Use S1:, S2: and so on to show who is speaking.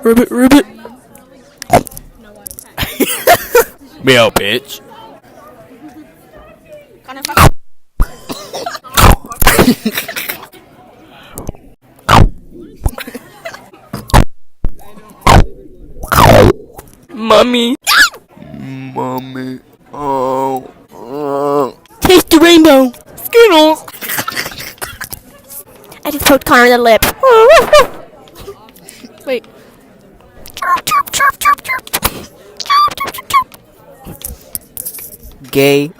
S1: Ribbit, ribbit. Meow, bitch. Mommy. Mommy. Oh. Taste the rainbow. Skittles. I just poked Connor in the lip. Wait. Gay.